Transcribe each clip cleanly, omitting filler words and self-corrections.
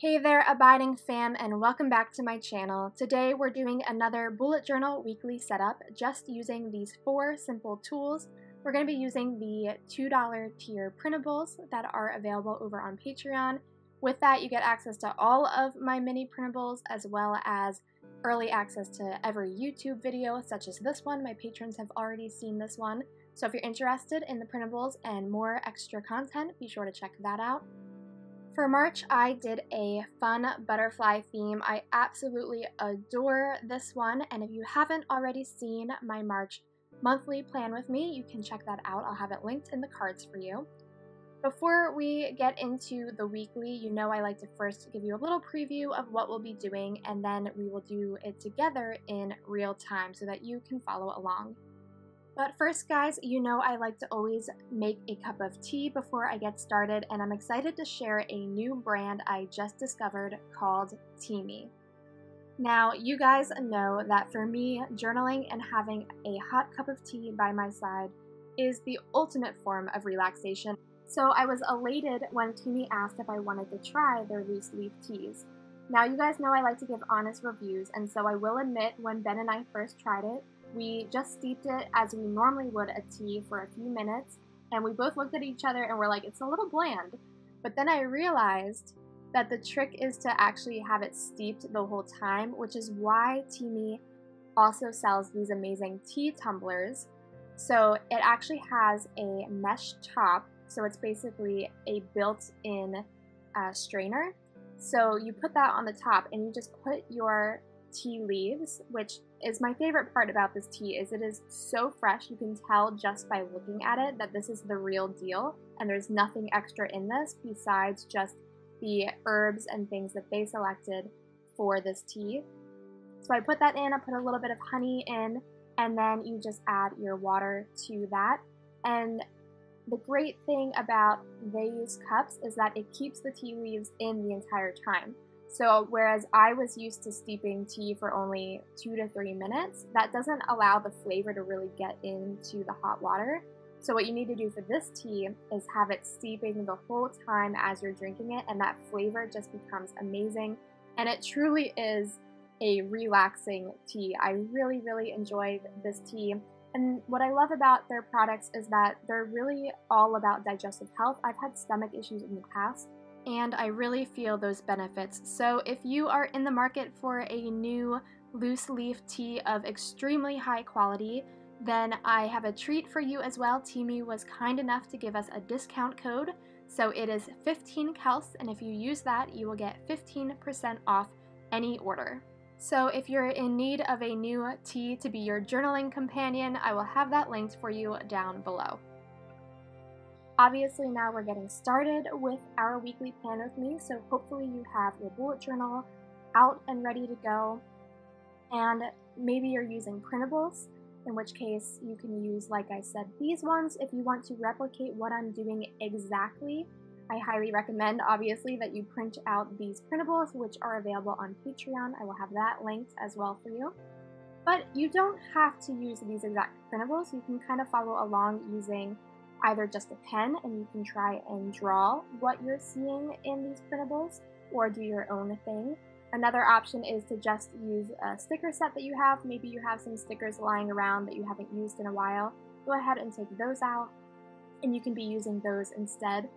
Hey there, Abiding fam, and welcome back to my channel. Today we're doing another bullet journal weekly setup just using these 4 simple tools. We're going to be using the $2 tier printables that are available over on Patreon. With that, you get access to all of my mini printables as well as early access to every YouTube video such as this one. My patrons have already seen this one. So if you're interested in the printables and more extra content, be sure to check that out. For March, I did a fun butterfly theme. I absolutely adore this one, and if you haven't already seen my March monthly plan with me, you can check that out. I'll have it linked in the cards for you. Before we get into the weekly, you know I like to first give you a little preview of what we'll be doing, and then we will do it together in real time so that you can follow along. But first, guys, you know I like to always make a cup of tea before I get started, and I'm excited to share a new brand I just discovered called Teamy. Now, you guys know that for me, journaling and having a hot cup of tea by my side is the ultimate form of relaxation. So I was elated when Teamy asked if I wanted to try their loose leaf teas. Now, you guys know I like to give honest reviews, and so I will admit when Ben and I first tried it, we just steeped it as we normally would a tea for a few minutes, and we both looked at each other and were like, it's a little bland. But then I realized that the trick is to actually have it steeped the whole time, which is why Teamy also sells these amazing tea tumblers. So it actually has a mesh top, so it's basically a built-in strainer. So you put that on the top and you just put your tea leaves, which is my favorite part about this tea, is it is so fresh. You can tell just by looking at it that this is the real deal, and there's nothing extra in this besides just the herbs and things that they selected for this tea. So I put that in, I put a little bit of honey in, and then you just add your water to that. And the great thing about these cups is that it keeps the tea leaves in the entire time. So whereas I was used to steeping tea for only 2 to 3 minutes, that doesn't allow the flavor to really get into the hot water. So what you need to do for this tea is have it steeping the whole time as you're drinking it, and that flavor just becomes amazing. And it truly is a relaxing tea. I really, really enjoyed this tea. And what I love about their products is that they're really all about digestive health. I've had stomach issues in the past, and I really feel those benefits. So if you are in the market for a new loose leaf tea of extremely high quality, then I have a treat for you as well. Teamy was kind enough to give us a discount code. So it is 15 Kels, and if you use that, you will get 15% off any order. So if you're in need of a new tea to be your journaling companion, I will have that linked for you down below. Obviously, now we're getting started with our weekly plan with me, so hopefully you have your bullet journal out and ready to go, and maybe you're using printables, in which case you can use, like I said, these ones. If you want to replicate what I'm doing exactly, I highly recommend, obviously, that you print out these printables, which are available on Patreon. I will have that linked as well for you. But you don't have to use these exact printables. You can kind of follow along using either just a pen, and you can try and draw what you're seeing in these printables, or do your own thing. Another option is to just use a sticker set that you have. Maybe you have some stickers lying around that you haven't used in a while. Go ahead and take those out, and you can be using those instead.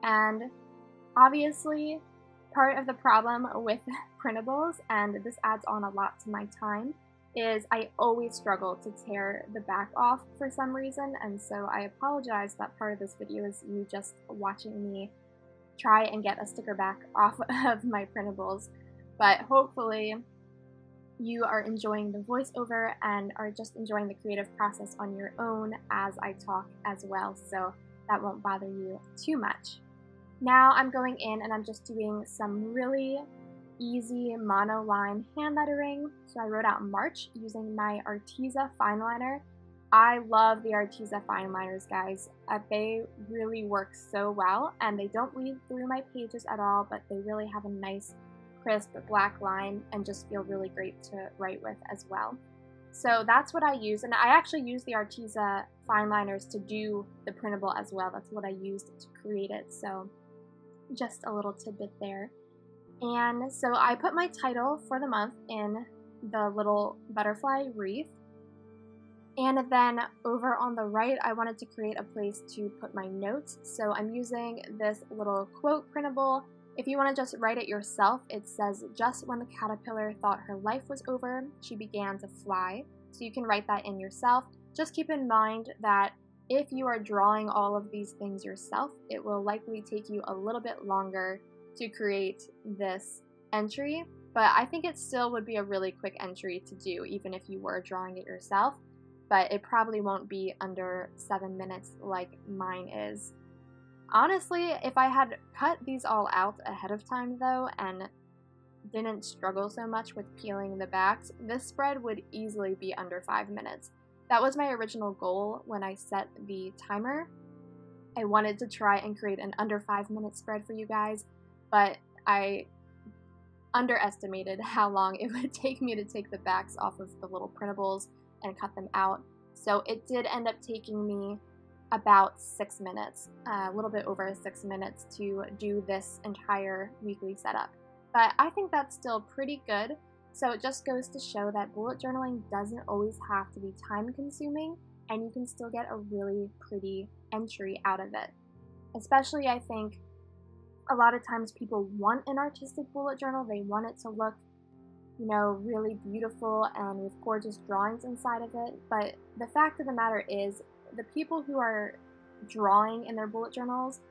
And obviously, part of the problem with printables, and this adds on a lot to my time, is I always struggle to tear the back off for some reason, and so I apologize that part of this video is you just watching me try and get a sticker back off of my printables. But hopefully you are enjoying the voiceover and are just enjoying the creative process on your own as I talk as well, so that won't bother you too much. Now I'm going in and I'm just doing some really easy monoline hand lettering. So I wrote out March using my Arteza fine liner. I love the Arteza fine liners, guys. They really work so well, and they don't bleed through my pages at all, but they really have a nice crisp black line and just feel really great to write with as well. So that's what I use, and I actually use the Arteza fine liners to do the printable as well. That's what I used to create it, so just a little tidbit there. And so I put my title for the month in the little butterfly wreath. And then over on the right, I wanted to create a place to put my notes. So I'm using this little quote printable. If you want to just write it yourself, it says, "Just when the caterpillar thought her life was over, she began to fly." So you can write that in yourself. Just keep in mind that if you are drawing all of these things yourself, it will likely take you a little bit longer to create this entry. But I think it still would be a really quick entry to do, even if you were drawing it yourself. But it probably won't be under 7 minutes like mine is. Honestly, if I had cut these all out ahead of time though, and didn't struggle so much with peeling the backs, this spread would easily be under 5 minutes. That was my original goal when I set the timer. I wanted to try and create an under 5 minute spread for you guys, but I underestimated how long it would take me to take the backs off of the little printables and cut them out. So it did end up taking me about 6 minutes, a little bit over 6 minutes to do this entire weekly setup. But I think that's still pretty good. So it just goes to show that bullet journaling doesn't always have to be time consuming, and you can still get a really pretty entry out of it. Especially, I think, a lot of times people want an artistic bullet journal. They want it to look, you know, really beautiful and with gorgeous drawings inside of it. But the fact of the matter is, the people who are drawing in their bullet journals,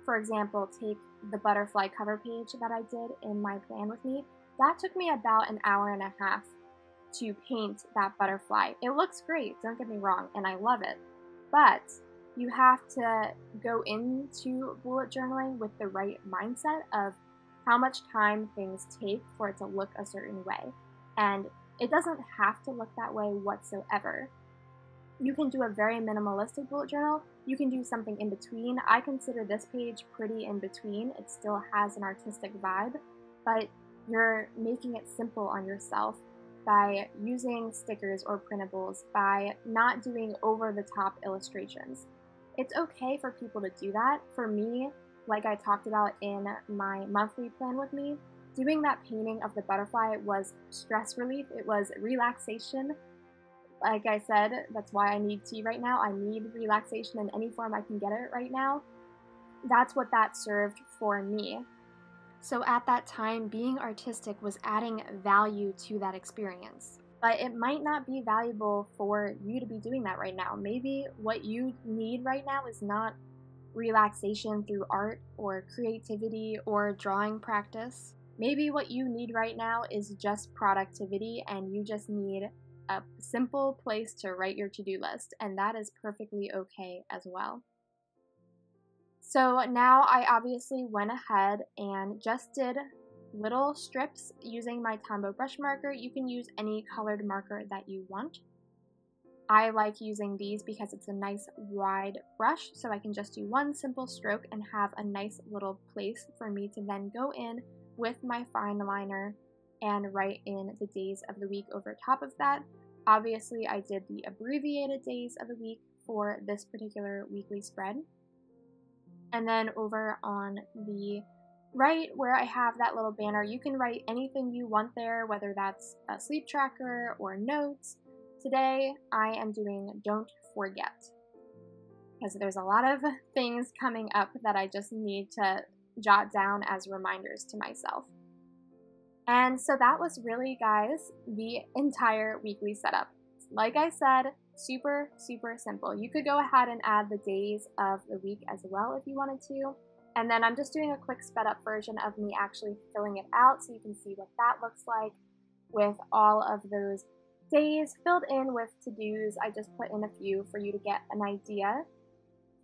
for example, take the butterfly cover page that I did in my plan with me, that took me about an hour and a half to paint that butterfly. It looks great, don't get me wrong, and I love it. But you have to go into bullet journaling with the right mindset of how much time things take for it to look a certain way. And it doesn't have to look that way whatsoever. You can do a very minimalistic bullet journal. You can do something in between. I consider this page pretty in between. It still has an artistic vibe, but you're making it simple on yourself by using stickers or printables, by not doing over-the-top illustrations. It's okay for people to do that. For me, like I talked about in my monthly plan with me, doing that painting of the butterfly was stress relief. It was relaxation. Like I said, that's why I need tea right now. I need relaxation in any form I can get it right now. That's what that served for me. So at that time, being artistic was adding value to that experience. But it might not be valuable for you to be doing that right now. Maybe what you need right now is not relaxation through art or creativity or drawing practice. Maybe what you need right now is just productivity, and you just need a simple place to write your to-do list, and that is perfectly okay as well. So now I obviously went ahead and just did little strips using my Tombow brush marker. You can use any colored marker that you want. I like using these because it's a nice wide brush, so I can just do one simple stroke and have a nice little place for me to then go in with my fine liner and write in the days of the week over top of that. Obviously, I did the abbreviated days of the week for this particular weekly spread. And then over on the right where I have that little banner, you can write anything you want there, whether that's a sleep tracker or notes. Today, I am doing Don't Forget, because there's a lot of things coming up that I just need to jot down as reminders to myself. And so that was really, guys, the entire weekly setup. Like I said, super, super simple. You could go ahead and add the days of the week as well if you wanted to. And then I'm just doing a quick sped up version of me actually filling it out so you can see what that looks like with all of those days filled in with to-dos. I just put in a few for you to get an idea.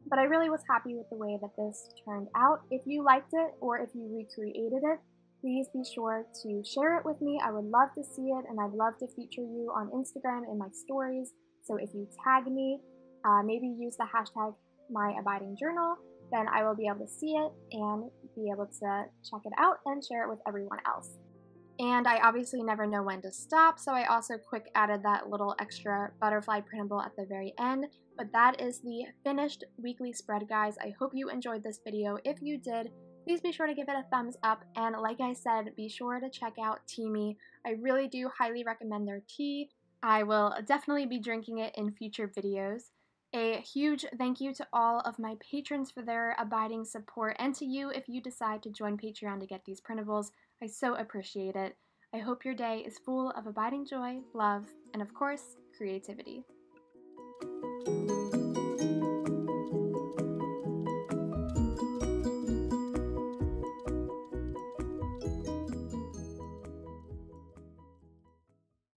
But I really was happy with the way that this turned out. If you liked it or if you recreated it, please be sure to share it with me. I would love to see it, and I'd love to feature you on Instagram in my stories. So if you tag me, maybe use the hashtag #myabidingjournal, then I will be able to see it and be able to check it out and share it with everyone else. And I obviously never know when to stop, so I also quick added that little extra butterfly printable at the very end. But that is the finished weekly spread, guys. I hope you enjoyed this video. If you did, please be sure to give it a thumbs up, and like I said, be sure to check out Teami. I really do highly recommend their tea. I will definitely be drinking it in future videos. A huge thank you to all of my patrons for their abiding support, and to you if you decide to join Patreon to get these printables. I so appreciate it. I hope your day is full of abiding joy, love, and of course, creativity.